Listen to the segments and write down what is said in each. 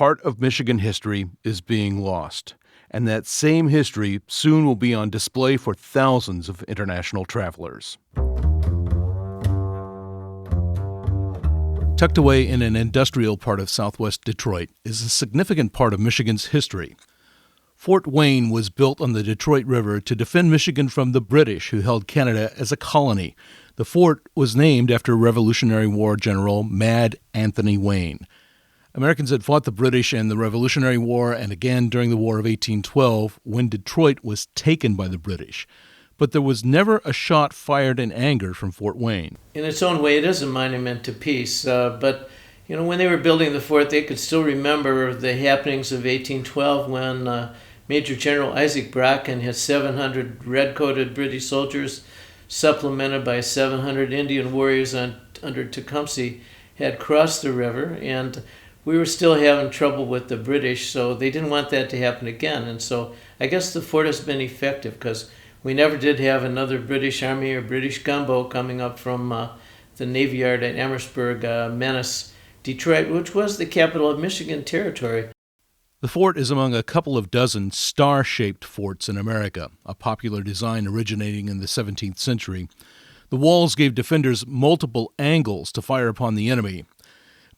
part of Michigan history is being lost, and that same history soon will be on display for thousands of international travelers. Tucked away in an industrial part of southwest Detroit is a significant part of Michigan's history. Fort Wayne was built on the Detroit River to defend Michigan from the British, who held Canada as a colony. The fort was named after Revolutionary War General Mad Anthony Wayne. Americans had fought the British in the Revolutionary War and again during the War of 1812 when Detroit was taken by the British. But there was never a shot fired in anger from Fort Wayne. In its own way, it is a monument to peace. But when they were building the fort, they could still remember the happenings of 1812 when Major General Isaac Brock and his 700 red-coated British soldiers, supplemented by 700 Indian warriors under Tecumseh, had crossed the river, and we were still having trouble with the British, so they didn't want that to happen again. And so I guess the fort has been effective because we never did have another British Army or British gunboat coming up from the Navy Yard at Amherstburg menace Detroit, which was the capital of Michigan Territory. The fort is among a couple of dozen star-shaped forts in America, a popular design originating in the 17th century. The walls gave defenders multiple angles to fire upon the enemy.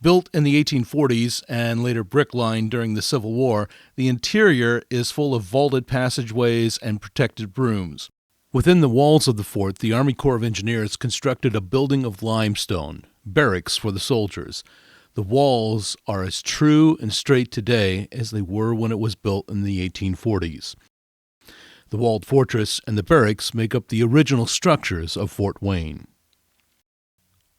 Built in the 1840s and later brick-lined during the Civil War, the interior is full of vaulted passageways and protected rooms. Within the walls of the fort, the Army Corps of Engineers constructed a building of limestone, barracks for the soldiers. The walls are as true and straight today as they were when it was built in the 1840s. The walled fortress and the barracks make up the original structures of Fort Wayne.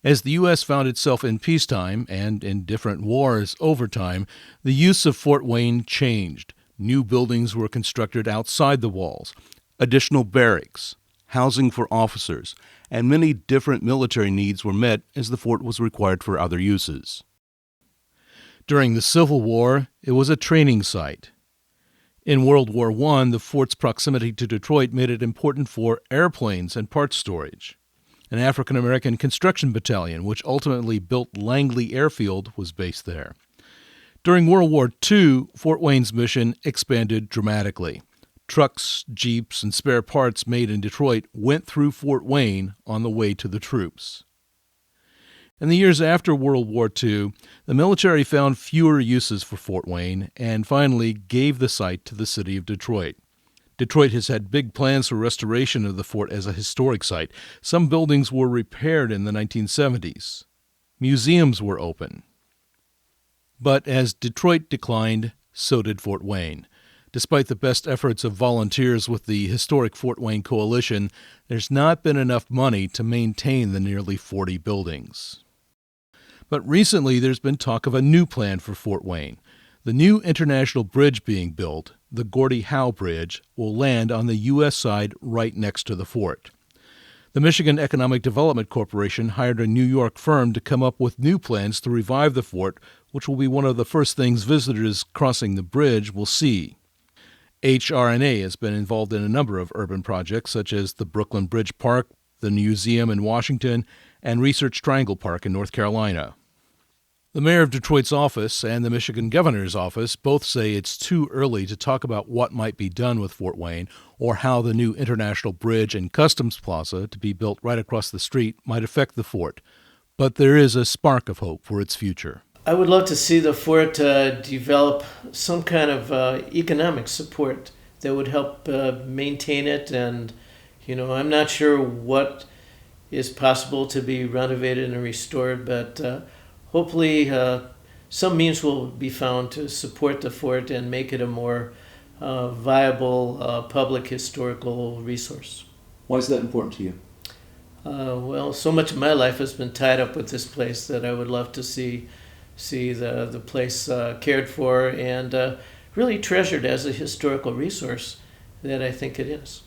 As the U.S. found itself in peacetime and in different wars over time, the use of Fort Wayne changed. New buildings were constructed outside the walls, additional barracks, housing for officers, and many different military needs were met as the fort was required for other uses. During the Civil War, it was a training site. In World War I, the fort's proximity to Detroit made it important for airplanes and parts storage. An African-American construction battalion, which ultimately built Langley Airfield, was based there. During World War II, Fort Wayne's mission expanded dramatically. Trucks, jeeps, and spare parts made in Detroit went through Fort Wayne on the way to the troops. In the years after World War II, the military found fewer uses for Fort Wayne and finally gave the site to the city of Detroit. Detroit has had big plans for restoration of the fort as a historic site. Some buildings were repaired in the 1970s. Museums were open. But as Detroit declined, so did Fort Wayne. Despite the best efforts of volunteers with the historic Fort Wayne Coalition, there's not been enough money to maintain the nearly 40 buildings. But recently there's been talk of a new plan for Fort Wayne. The new international bridge being built, the Gordie Howe Bridge, will land on the U.S. side right next to the fort. The Michigan Economic Development Corporation hired a New York firm to come up with new plans to revive the fort, which will be one of the first things visitors crossing the bridge will see. HRNA has been involved in a number of urban projects, such as the Brooklyn Bridge Park, the Museum in Washington, and Research Triangle Park in North Carolina. The mayor of Detroit's office and the Michigan governor's office both say it's too early to talk about what might be done with Fort Wayne or how the new International Bridge and Customs Plaza to be built right across the street might affect the fort. But there is a spark of hope for its future. I would love to see the fort develop some kind of economic support that would help maintain it. And, I'm not sure what is possible to be renovated and restored, but hopefully some means will be found to support the fort and make it a more viable public historical resource. Why is that important to you? Well, so much of my life has been tied up with this place that I would love to see the place cared for and really treasured as a historical resource that I think it is.